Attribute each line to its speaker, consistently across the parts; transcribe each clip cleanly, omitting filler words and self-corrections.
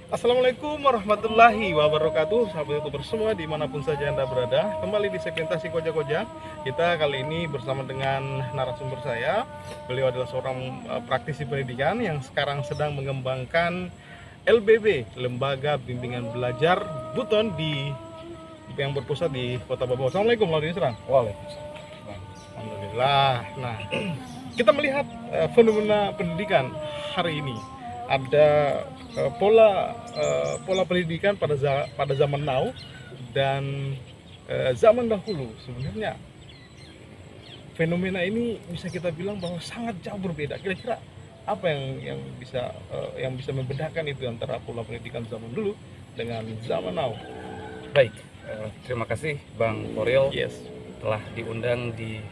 Speaker 1: Assalamualaikum warahmatullahi wabarakatuh, sahabat YouTuber semua dimanapun saja Anda berada. Kembali di segmentasi Koja-Koja. Kita kali ini bersama dengan narasumber saya. Beliau adalah seorang praktisi pendidikan yang sekarang sedang mengembangkan LBB, Lembaga Bimbingan Belajar Buton yang berpusat di Kota Babau. Assalamualaikum warahmatullahi wabarakatuh.
Speaker 2: Waalaikumsalam.
Speaker 1: Alhamdulillah. Nah, kita melihat fenomena pendidikan hari ini. Ada pola pendidikan pada zaman now dan zaman dahulu. Sebenarnya fenomena ini bisa kita bilang bahwa sangat jauh berbeda. Kira-kira apa yang bisa membedakan itu antara pola pendidikan zaman dulu dengan zaman now?
Speaker 2: Baik, terima kasih Bang Koril
Speaker 1: Yes.
Speaker 2: telah diundang di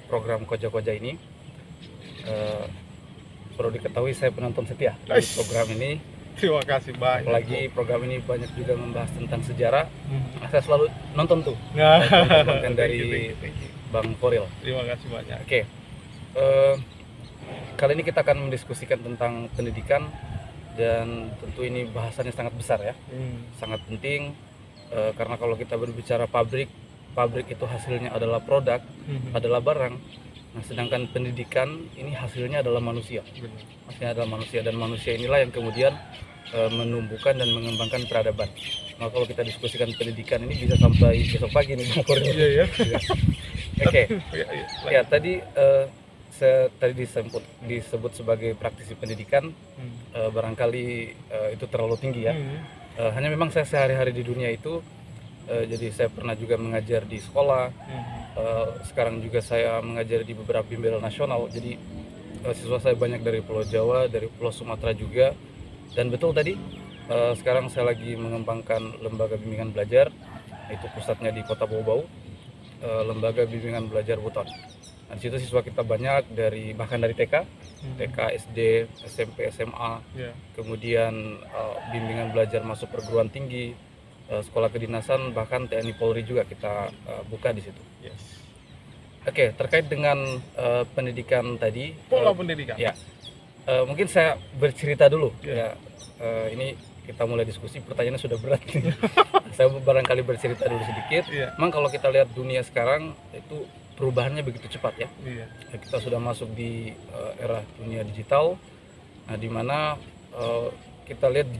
Speaker 2: program Koja-Koja ini. Perlu diketahui saya penonton setia dari program ini.
Speaker 1: Terima kasih banyak.
Speaker 2: Apalagi program ini banyak juga membahas tentang sejarah. Saya selalu nonton tuh
Speaker 1: Nah,
Speaker 2: konten dari Bang Koril.
Speaker 1: terima kasih banyak.
Speaker 2: Oke, kali ini kita akan mendiskusikan tentang pendidikan dan tentu ini bahasannya sangat besar ya, sangat penting karena kalau kita berbicara pabrik itu hasilnya adalah produk, adalah barang. Nah, sedangkan pendidikan ini hasilnya adalah manusia. Hasilnya adalah manusia dan manusia inilah yang kemudian menumbuhkan dan mengembangkan peradaban. Nah, kalau kita diskusikan pendidikan ini bisa sampai besok pagi nih Bang Koril.
Speaker 1: Iya ya.
Speaker 2: Oke.
Speaker 1: Ya.
Speaker 2: Ya, tadi disebut sebagai praktisi pendidikan, barangkali itu terlalu tinggi ya. Hanya memang saya sehari-hari di dunia itu, jadi saya pernah juga mengajar di sekolah, sekarang juga saya mengajar di beberapa bimbel nasional, jadi siswa saya banyak dari Pulau Jawa, dari Pulau Sumatera juga, dan betul tadi sekarang saya lagi mengembangkan lembaga bimbingan belajar, itu pusatnya di Kota Bau-Bau, lembaga bimbingan belajar Buton. Nah, di situ siswa kita banyak bahkan dari TK, SD, SMP, SMA, kemudian bimbingan belajar masuk perguruan tinggi, sekolah kedinasan, bahkan TNI Polri juga kita buka di situ.
Speaker 1: Yes.
Speaker 2: Oke, terkait dengan pendidikan tadi,
Speaker 1: Pola pendidikan.
Speaker 2: ya, mungkin saya bercerita dulu. Ya, ini kita mulai diskusi, pertanyaannya sudah berat nih. Saya barangkali bercerita dulu sedikit. Memang kalau kita lihat dunia sekarang itu perubahannya begitu cepat ya. Kita sudah masuk di era dunia digital, nah, di mana kita lihat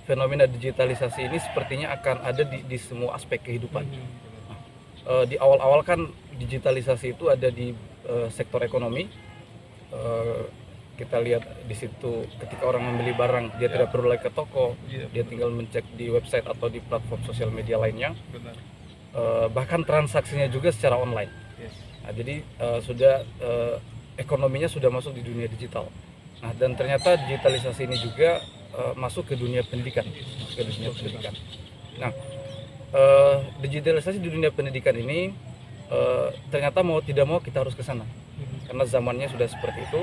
Speaker 2: fenomena digitalisasi ini sepertinya akan ada di semua aspek kehidupan. Nah, di awal-awal kan digitalisasi itu ada di sektor ekonomi. Kita lihat di situ ketika orang membeli barang dia tidak perlu lagi ke toko, dia tinggal mencek di website atau di platform sosial media lainnya. Bahkan transaksinya juga secara online. Nah, jadi ekonominya sudah masuk di dunia digital. Nah, dan ternyata digitalisasi ini juga masuk ke dunia pendidikan, Nah, digitalisasi di dunia pendidikan ini ternyata mau tidak mau kita harus ke sana, karena zamannya sudah seperti itu.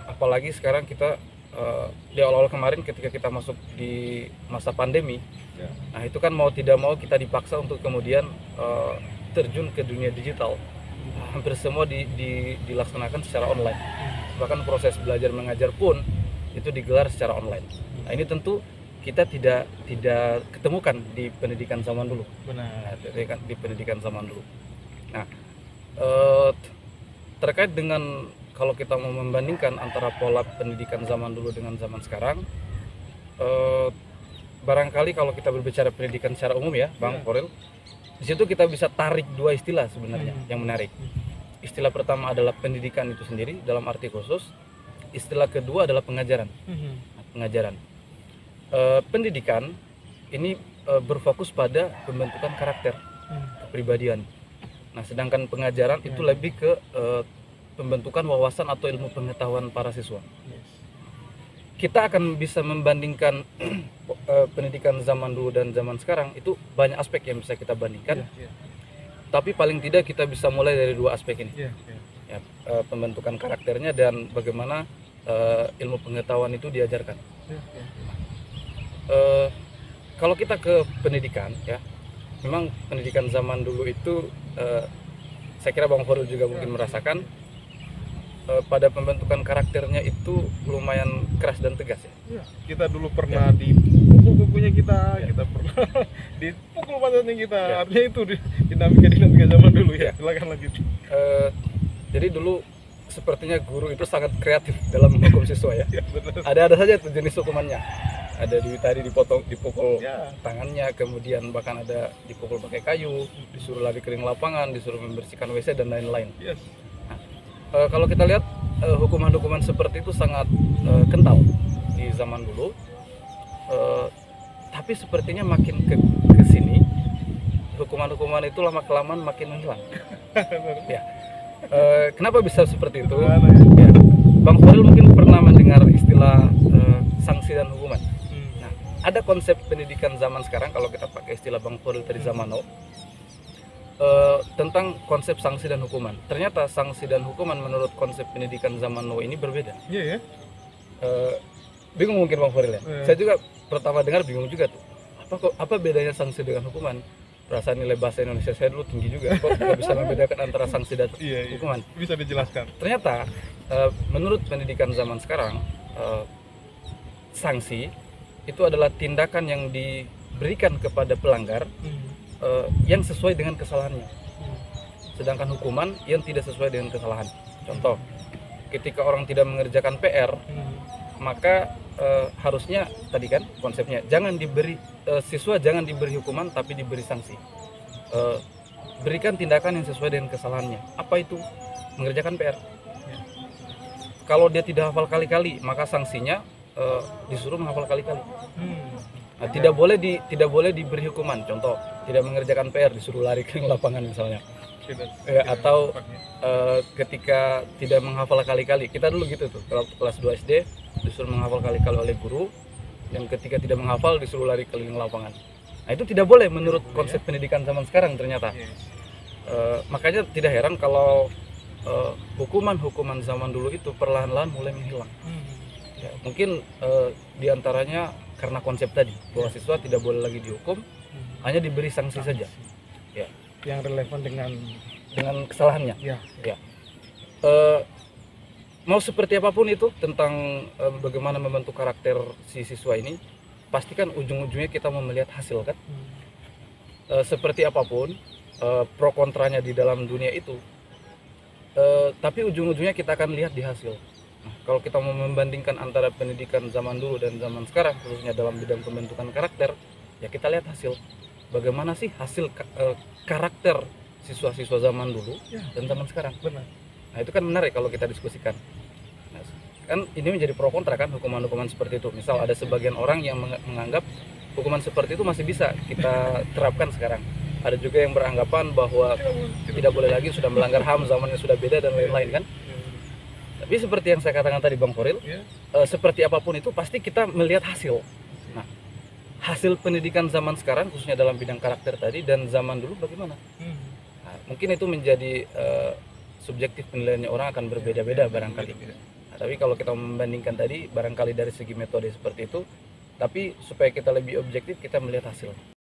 Speaker 2: Apalagi sekarang kita di awal-awal kemarin ketika kita masuk di masa pandemi, nah itu kan mau tidak mau kita dipaksa untuk kemudian terjun ke dunia digital. Hampir semua dilaksanakan secara online. Bahkan proses belajar mengajar pun itu digelar secara online. Nah, ini tentu kita tidak ketemukan di pendidikan zaman dulu.
Speaker 1: Benar.
Speaker 2: Di pendidikan zaman dulu. Nah, terkait dengan kalau kita mau membandingkan antara pola pendidikan zaman dulu dengan zaman sekarang, barangkali kalau kita berbicara pendidikan secara umum ya, Bang Koril, di situ kita bisa tarik dua istilah sebenarnya yang menarik. Istilah pertama adalah pendidikan itu sendiri dalam arti khusus. Istilah kedua adalah pengajaran. Pengajaran. Pendidikan ini berfokus pada pembentukan karakter, kepribadian. Nah, sedangkan pengajaran itu lebih ke pembentukan wawasan atau ilmu pengetahuan para siswa. Kita akan bisa membandingkan pendidikan zaman dulu dan zaman sekarang, itu banyak aspek yang bisa kita bandingkan. Tapi paling tidak kita bisa mulai dari dua aspek ini. Ya, pembentukan karakternya dan bagaimana ilmu pengetahuan itu diajarkan. Kalau kita ke pendidikan ya, memang pendidikan zaman dulu itu saya kira Bang Farul juga mungkin merasakan pada pembentukan karakternya itu lumayan keras dan tegas ya.
Speaker 1: Ya, kita dulu pernah dipukul kukunya kita, kita pernah dipukul pantatnya kita.
Speaker 2: Ya.
Speaker 1: Artinya itu dinamika zaman dulu ya. Silakan lanjut.
Speaker 2: Jadi dulu sepertinya guru itu sangat kreatif dalam menghukum siswa ya.
Speaker 1: Ya, benar.
Speaker 2: Ada saja tuh jenis hukumannya. Ada tadi dipukul
Speaker 1: Ya.
Speaker 2: tangannya, kemudian bahkan ada dipukul pakai kayu, disuruh lari keliling lapangan, disuruh membersihkan WC dan lain-lain.
Speaker 1: Yes.
Speaker 2: Kalau kita lihat hukuman-hukuman seperti itu sangat kental di zaman dulu. Tapi sepertinya makin ke sini hukuman-hukuman itu lama kelamaan makin menghilang. Ya. Kenapa bisa seperti itu?
Speaker 1: Gimana ya?
Speaker 2: Ya. Bang Khalil mungkin pernah mendengar istilah sanksi dan hukuman. Nah, ada konsep pendidikan zaman sekarang kalau kita pakai istilah Bang Khalil dari zaman now, tentang konsep sanksi dan hukuman. Ternyata sanksi dan hukuman menurut konsep pendidikan zaman now ini berbeda.
Speaker 1: Iya ya.
Speaker 2: Bingung mungkin Bang Khalil ya. Saya juga pertama dengar bingung juga tuh. Apa bedanya sanksi dengan hukuman? Perasaan nilai bahasa Indonesia saya dulu tinggi juga. Kok nggak bisa membedakan antara sanksi dan hukuman?
Speaker 1: Bisa dijelaskan.
Speaker 2: Ternyata menurut pendidikan zaman sekarang, sanksi itu adalah tindakan yang diberikan kepada pelanggar yang sesuai dengan kesalahannya. Sedangkan hukuman yang tidak sesuai dengan kesalahan. Contoh, ketika orang tidak mengerjakan PR, maka harusnya tadi kan konsepnya siswa jangan diberi hukuman tapi diberi sanksi. Berikan tindakan yang sesuai dengan kesalahannya. Apa itu? Mengerjakan PR. Kalau dia tidak hafal kali-kali, maka sanksinya disuruh menghafal kali-kali. Nah, tidak boleh diberi hukuman. Contoh, tidak mengerjakan PR disuruh lari ke lapangan misalnya. Atau ketika tidak menghafal kali-kali, kita dulu gitu tuh, kalau kelas 2 SD disuruh menghafal kali-kali oleh guru, dan ketika tidak menghafal disuruh lari keliling lapangan. Nah, itu tidak boleh menurut konsep pendidikan zaman sekarang ternyata. Makanya tidak heran kalau hukuman-hukuman zaman dulu itu perlahan-lahan mulai menghilang. Ya, mungkin diantaranya karena konsep tadi bahwa siswa tidak boleh lagi dihukum, hanya diberi sanksi saja. Ya.
Speaker 1: Yang relevan dengan
Speaker 2: kesalahannya.
Speaker 1: Ya.
Speaker 2: Mau seperti apapun itu tentang bagaimana membentuk karakter si siswa ini, pastikan ujung-ujungnya kita mau melihat hasil kan. Seperti apapun pro kontranya di dalam dunia itu, tapi ujung-ujungnya kita akan lihat di hasil. Nah, kalau kita mau membandingkan antara pendidikan zaman dulu dan zaman sekarang, khususnya dalam bidang pembentukan karakter, ya kita lihat hasil. Bagaimana sih hasil karakter siswa-siswa zaman dulu dan zaman sekarang?
Speaker 1: Benar.
Speaker 2: Nah, itu kan menarik kalau kita diskusikan. Nah, kan ini menjadi pro kontra kan hukuman-hukuman seperti itu. Misal ada sebagian orang yang menganggap hukuman seperti itu masih bisa kita terapkan sekarang. Ada juga yang beranggapan bahwa tidak boleh lagi, sudah melanggar HAM, zamannya sudah beda dan lain-lain kan. Tapi seperti yang saya katakan tadi Bang Khalil, seperti apapun itu pasti kita melihat hasil. Nah, hasil pendidikan zaman sekarang khususnya dalam bidang karakter tadi dan zaman dulu bagaimana? Nah, mungkin itu menjadi subjektif penilaiannya, orang akan berbeda-beda barangkali. Nah, tapi kalau kita membandingkan tadi barangkali dari segi metode seperti itu, tapi supaya kita lebih objektif kita melihat hasil.